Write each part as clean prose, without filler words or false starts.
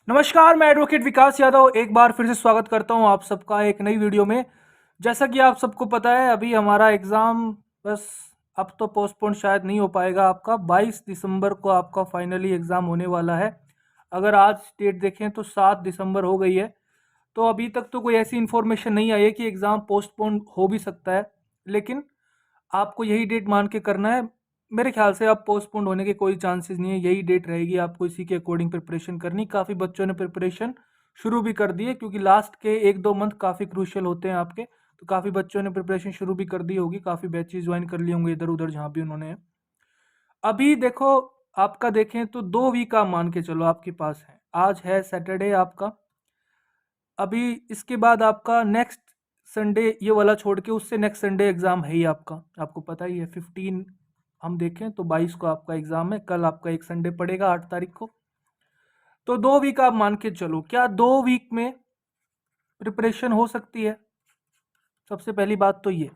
नमस्कार, मैं एडवोकेट विकास यादव एक बार फिर से स्वागत करता हूं आप सबका एक नई वीडियो में। जैसा कि आप सबको पता है, अभी हमारा एग्ज़ाम बस अब तो पोस्टपोन शायद नहीं हो पाएगा। आपका 22 दिसंबर को आपका फाइनली एग्ज़ाम होने वाला है। अगर आज डेट देखें तो 7 दिसंबर हो गई है। तो अभी तक तो कोई ऐसी इन्फॉर्मेशन नहीं आई है कि एग्ज़ाम पोस्टपोन हो भी सकता है, लेकिन आपको यही डेट मान के करना है। मेरे ख्याल से अब पोस्टपोन्ड होने के कोई चांसेस नहीं है, यही डेट रहेगी। आपको इसी के अकॉर्डिंग प्रिपरेशन करनी। काफ़ी बच्चों ने प्रिपरेशन शुरू भी कर दी है, क्योंकि लास्ट के 1-2 मंथ काफ़ी क्रूशियल होते हैं आपके। तो काफ़ी बच्चों ने प्रिपरेशन शुरू भी कर दी होगी, काफ़ी बैचेस ज्वाइन कर लिए होंगे इधर-उधर जहाँ भी उन्होंने। अभी देखो, आपका देखें तो 2 वीक आप मान के चलो आपके पास है। आज है सैटरडे आपका। अभी इसके बाद आपका नेक्स्ट संडे ये वाला छोड़ के उससे नेक्स्ट संडे एग्ज़ाम है ही आपका, आपको पता ही है। 15 हम देखें तो 22 को आपका एग्ज़ाम है। कल आपका एक संडे पड़ेगा 8 तारीख को। तो 2 वीक आप मान के चलो। क्या 2 वीक में प्रिपरेशन हो सकती है? सबसे पहली बात तो ये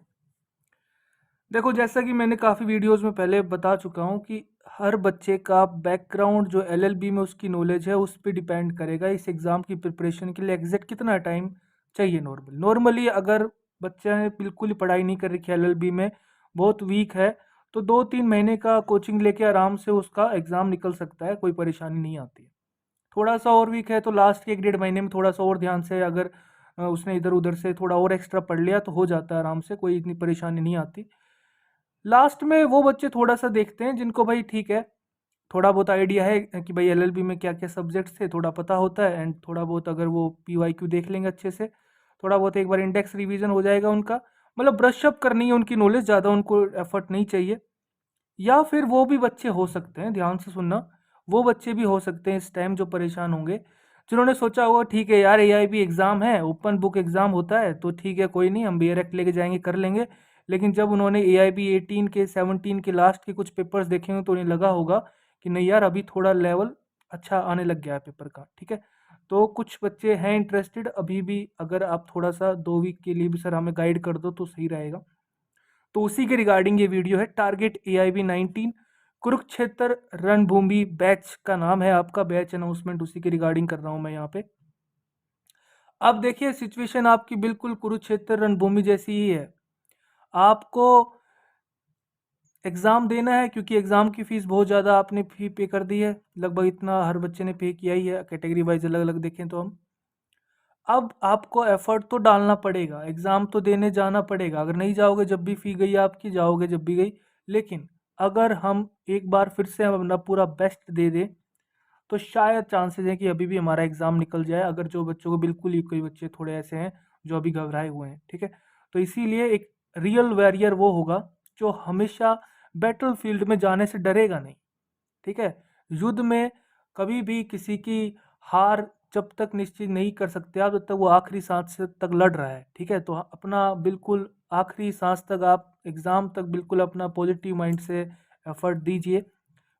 देखो, जैसा कि मैंने काफ़ी वीडियोस में पहले बता चुका हूँ कि हर बच्चे का बैकग्राउंड जो एलएलबी में उसकी नॉलेज है उस पे डिपेंड करेगा इस एग्ज़ाम की प्रिपरेशन के लिए एग्जैक्ट कितना टाइम चाहिए। नॉर्मली अगर बच्चा ने बिल्कुल ही पढ़ाई नहीं कर रखी है, एलएलबी में बहुत वीक है, तो 2-3 महीने का कोचिंग लेके आराम से उसका एग्ज़ाम निकल सकता है, कोई परेशानी नहीं आती है। थोड़ा सा और वीक है तो लास्ट के 1-1.5 महीने में थोड़ा सा और ध्यान से अगर उसने इधर उधर से थोड़ा और एक्स्ट्रा पढ़ लिया तो हो जाता है आराम से, कोई इतनी परेशानी नहीं आती। लास्ट में वो बच्चे थोड़ा-सा देखते हैं जिनको भाई ठीक है, थोड़ा बहुत आइडिया है कि भाई एलएलबी में क्या-क्या सब्जेक्ट्स थे, थोड़ा पता होता है एंड थोड़ा बहुत अगर वो पीवाईक्यू देख लेंगे अच्छे से, थोड़ा बहुत एक बार इंडेक्स रिवीजन हो जाएगा उनका। मतलब ब्रश अप करनी है उनकी नॉलेज, ज़्यादा उनको एफर्ट नहीं चाहिए। या फिर वो भी बच्चे हो सकते हैं, ध्यान से सुनना, वो बच्चे भी हो सकते हैं इस टाइम जो परेशान होंगे, जिन्होंने सोचा होगा ठीक है यार एआईबी एग्ज़ाम है, ओपन बुक एग्ज़ाम होता है तो ठीक है कोई नहीं, हम बेयर एक्ट लेके जाएँगे कर लेंगे। लेकिन जब उन्होंने एआईबी 18 के 17 के लास्ट के कुछ पेपर्स देखे हों तो उन्हें लगा होगा कि नहीं यार अभी थोड़ा लेवल अच्छा आने लग गया है पेपर का, ठीक है? तो कुछ बच्चे हैं इंटरेस्टेड अभी भी, अगर आप थोड़ा-सा 2 वीक के लिए भी सर हमें गाइड कर दो तो सही रहेगा। तो उसी के रिगार्डिंग ये वीडियो है। टारगेट एआईबी 19 कुरुक्षेत्र रणभूमि बैच का नाम है आपका, बैच अनाउंसमेंट उसी के रिगार्डिंग कर रहा हूं मैं यहाँ पे। अब देखिए, सिचुएशन आपकी बिल्कुल कुरुक्षेत्र रणभूमि जैसी ही है। आपको एग्ज़ाम देना है, क्योंकि एग्ज़ाम की फ़ीस बहुत ज़्यादा आपने फ़ी पे कर दी है, लगभग इतना हर बच्चे ने पे किया ही है, कैटेगरी वाइज अलग अलग देखें तो हम। अब आपको एफर्ट तो डालना पड़ेगा, एग्ज़ाम तो देने जाना पड़ेगा। अगर नहीं जाओगे, जब भी फ़ी गई आपकी, जाओगे जब भी गई। लेकिन अगर हम एक बार फिर से हम अपना पूरा बेस्ट दे दें, तो शायद चांसेस हैं कि अभी भी हमारा एग्ज़ाम निकल जाए, अगर जो बच्चों को बिल्कुल ही, कोई बच्चे थोड़े ऐसे हैं जो अभी घबराए हुए हैं, ठीक है? तो इसीलिए एक रियल वॉरियर वो होगा जो हमेशा बैटलफ़ील्ड में जाने से डरेगा नहीं। ठीक है? युद्ध में कभी भी किसी की हार जब तक निश्चित नहीं कर सकते आप, जब तक वो आखिरी सांस तक लड़ रहा है, ठीक है? तो अपना बिल्कुल आखिरी सांस तक, आप एग्ज़ाम तक बिल्कुल अपना पॉजिटिव माइंड से एफर्ट दीजिए।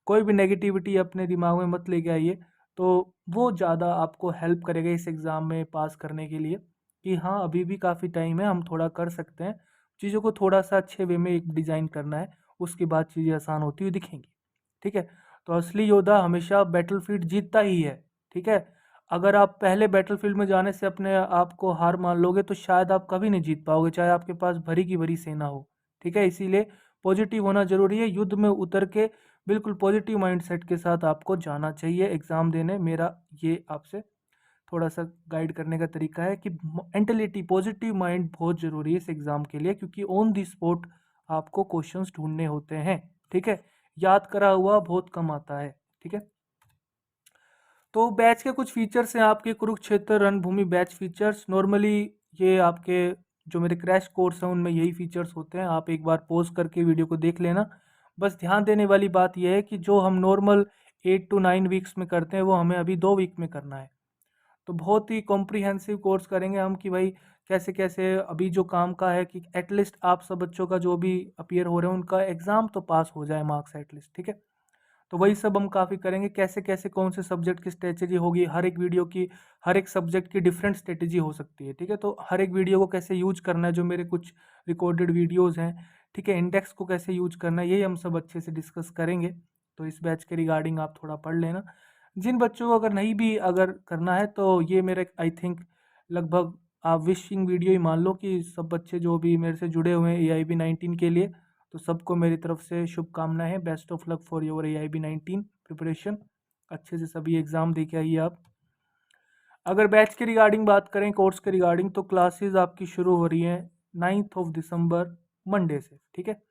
कोई भी नेगेटिविटी अपने दिमाग में मत लेके आइए, तो वो ज़्यादा आपको हेल्प करेगा इस एग्ज़ाम में पास करने के लिए, कि हाँ, अभी भी काफ़ी टाइम है, हम थोड़ा कर सकते हैं। चीज़ों को थोड़ा-सा अच्छे वे में एक डिज़ाइन करना है, उसके बाद चीज़ें आसान होती हुई दिखेंगी, ठीक है? तो असली योद्धा हमेशा बैटलफ़ील्ड जीतता ही है, ठीक है? अगर आप पहले बैटलफ़ील्ड में जाने से अपने आप को हार मान लोगे, तो शायद आप कभी नहीं जीत पाओगे, चाहे आपके पास भरी की भरी सेना हो, ठीक है? इसीलिए पॉजिटिव होना ज़रूरी है। युद्ध में उतर के बिल्कुल पॉजिटिव माइंडसेट के साथ आपको जाना चाहिए एग्ज़ाम देने। मेरा ये आपसे थोड़ा-सा गाइड करने का तरीका है कि मेंटालिटी, पॉजिटिव माइंड बहुत ज़रूरी है इस एग्ज़ाम के लिए, क्योंकि ऑन द स्पॉट आपको क्वेश्चंस ढूँढने होते हैं, ठीक है? याद करा हुआ बहुत कम आता है, ठीक है? तो बैच के कुछ फीचर्स हैं आपके, कुरुक्षेत्र रणभूमि बैच फीचर्स। नॉर्मली ये आपके जो मेरे क्रैश कोर्स हैं उनमें यही फीचर्स होते हैं। आप एक बार पॉज़ करके वीडियो को देख लेना। बस ध्यान देने वाली बात ये है कि जो हम नॉर्मल 8 टू 9 वीक्स में करते हैं, वो हमें अभी 2 वीक में करना है। तो बहुत ही कॉम्प्रिहेंसिव कोर्स करेंगे हम कि भाई कैसे-कैसे अभी जो काम का है कि एटलीस्ट आप सब बच्चों का जो भी अपीयर हो रहे हैं उनका एग्ज़ाम तो पास हो जाए, मार्क्स एटलीस्ट, ठीक है? तो वही सब हम काफ़ी करेंगे, कैसे-कैसे कौन से सब्जेक्ट की स्ट्रैटेजी होगी, हर एक वीडियो की, हर एक सब्जेक्ट की डिफरेंट स्ट्रैटेजी हो सकती है, ठीक है? तो हर एक वीडियो को कैसे यूज़ करना है, जो मेरे कुछ रिकॉर्डेड वीडियोज़ हैं, ठीक है? इंडेक्स को कैसे यूज़ करना है, यही हम सब अच्छे से डिस्कस करेंगे। तो इस बैच के रिगार्डिंग आप थोड़ा पढ़ लेना। जिन बच्चों को अगर नहीं भी अगर करना है तो ये मेरे आई थिंक लगभग आप विशिंग वीडियो ही मान लो कि सब बच्चे जो भी मेरे से जुड़े हुए हैं AIB 19 के लिए, तो सबको मेरी तरफ से शुभकामनाएं हैं। Best of luck for your AIB 19 preparation. अच्छे से सभी एग्ज़ाम दे के आइए आप। अगर बैच के रिगार्डिंग बात करें, कोर्स के रिगार्डिंग, तो क्लासेस आपकी शुरू हो रही हैं 9 दिसंबर मंडे से। ठीक है,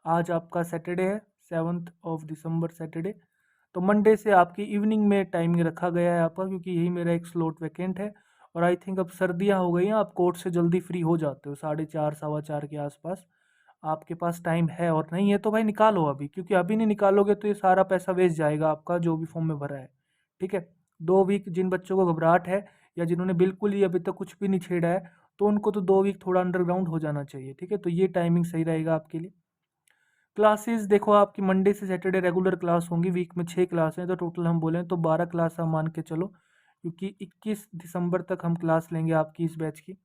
आज आपका सैटरडे है, 7 दिसंबर सैटरडे। तो मंडे से आपकी इवनिंग में टाइमिंग रखा गया है आपका, क्योंकि यही मेरा एक स्लॉट वैकेंट है। और आई थिंक अब सर्दियाँ हो गई हैं, आप कोर्ट से जल्दी फ्री हो जाते हो 4:30 4:15 के आसपास। आपके पास टाइम है, और नहीं है तो भाई निकालो अभी, क्योंकि अभी नहीं निकालोगे तो ये सारा पैसा वेस्ट जाएगा आपका जो भी फॉर्म में भरा है। ठीक है, 2 वीक जिन बच्चों को घबराहट है या जिन्होंने बिल्कुल ही अभी तक कुछ भी नहीं छेड़ा है, तो उनको तो 2 वीक थोड़ा अंडरग्राउंड हो जाना चाहिए। ठीक है, तो ये टाइमिंग सही रहेगा आपके लिए। क्लासेस देखो, आपकी मंडे से सैटरडे रेगुलर क्लास होंगी। वीक में 6 क्लास हैं, तो टोटल हम बोलें तो 12 क्लास हम मान के चलो, क्योंकि 21 दिसंबर तक हम क्लास लेंगे आपकी इस बैच की।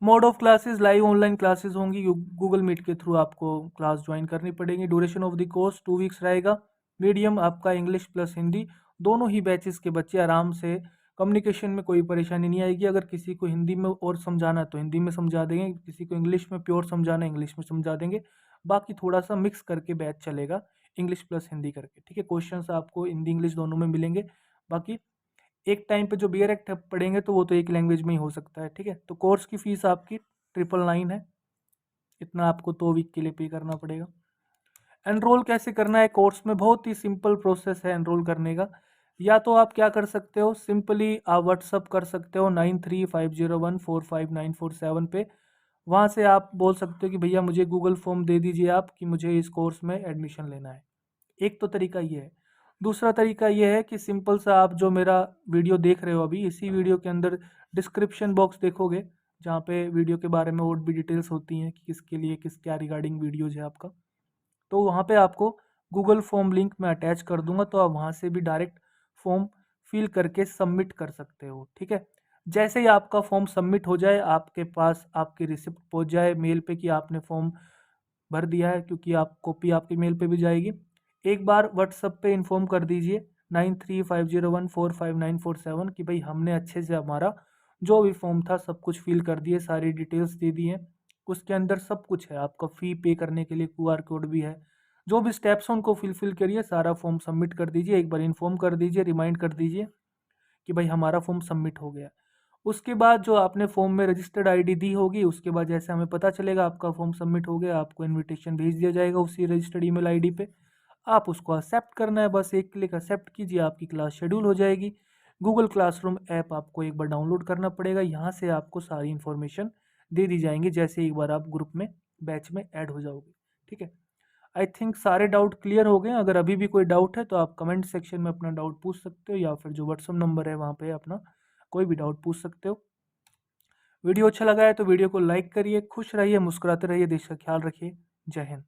Mode of classes live online classes होंगी, गूगल मीट के थ्रू आपको क्लास ज्वाइन करनी पड़ेगी। Duration of the course 2 weeks रहेगा। मीडियम आपका इंग्लिश प्लस हिंदी, दोनों ही बैचेस के बच्चे आराम से, कम्युनिकेशन में कोई परेशानी नहीं आएगी। अगर किसी को हिंदी में और समझाना है तो हिंदी में समझा देंगे, किसी को इंग्लिश में प्योर समझाना है इंग्लिश में समझा देंगे। बाकी थोड़ा सा मिक्स करके बैच चलेगा, इंग्लिश प्लस हिंदी करके। ठीक है, क्वेश्चंस आपको हिंदी इंग्लिश दोनों में मिलेंगे। बाकी एक टाइम पे जो BA पढ़ेंगे तो वो तो एक लैंग्वेज में ही हो सकता है। ठीक है, तो कोर्स की फीस आपकी 999 है, इतना आपको 2 वीक के लिए पे करना पड़ेगा। एनरोल कैसे करना है कोर्स में? बहुत ही सिंपल प्रोसेस है एनरोल करने का। या तो आप क्या कर सकते हो, सिंपली आप व्हाट्सअप कर सकते हो 9350145947 पे। वहाँ से आप बोल सकते हो कि भैया मुझे गूगल फॉर्म दे दीजिए आप, कि मुझे इस कोर्स में एडमिशन लेना है। एक तो तरीका ये है। दूसरा तरीका ये है कि सिंपल सा आप जो मेरा वीडियो देख रहे हो अभी, इसी वीडियो के अंदर डिस्क्रिप्शन बॉक्स देखोगे, जहाँ पे वीडियो के बारे में और भी डिटेल्स होती हैं कि किसके लिए किस क्या रिगार्डिंग वीडियोज है आपका। तो वहाँ पे आपको गूगल फॉर्म लिंक मैं अटैच कर दूंगा, तो आप वहाँ से भी डायरेक्ट फॉर्म फिल करके सबमिट कर सकते हो। ठीक है, जैसे ही आपका फॉर्म सबमिट हो जाए, आपके पास आपकी रिसिप्ट पहुँच जाए मेल पे कि आपने फॉर्म भर दिया है, क्योंकि आप कॉपी आपकी मेल पे भी जाएगी। एक बार व्हाट्सअप पे इन्फॉर्म कर दीजिए 9350145947 कि भाई हमने अच्छे से हमारा जो भी फॉर्म था सब कुछ फिल कर दिए, सारी डिटेल्स दे दी हैं। उसके अंदर सब कुछ है, आपका फ़ी पे करने के लिए QR कोड भी है। जो भी स्टेप्स हैं उनको फिल करिए, सारा फॉर्म सबमिट कर दीजिए। एक बार इन्फॉर्म कर दीजिए, रिमाइंड कर दीजिए कि भाई हमारा फॉर्म सबमिट हो गया। उसके बाद जो आपने फॉर्म में रजिस्टर्ड आईडी दी होगी, उसके बाद जैसे हमें पता चलेगा आपका फॉर्म सबमिट हो गया, आपको इनविटेशन भेज दिया जाएगा उसी रजिस्टर्ड ईमेल आईडी पे। आप उसको एक्सेप्ट करना है, बस एक क्लिक एक्सेप्ट कीजिए, आपकी क्लास शेड्यूल हो जाएगी। गूगल क्लासरूम ऐप आपको एक बार डाउनलोड करना पड़ेगा, यहाँ से आपको सारी इन्फॉर्मेशन दे दी जाएंगी जैसे एक बार आप ग्रुप में बैच में ऐड हो जाओगे। ठीक है, आई थिंक सारे डाउट क्लियर हो गए। अगर अभी भी कोई डाउट है तो आप कमेंट सेक्शन में अपना डाउट पूछ सकते हो, या फिर जो व्हाट्सअप नंबर है वहाँ पे अपना कोई भी डाउट पूछ सकते हो। वीडियो अच्छा लगा है तो वीडियो को लाइक करिए, खुश रहिए, मुस्कुराते रहिए, देश का ख्याल रखिए। जय हिंद।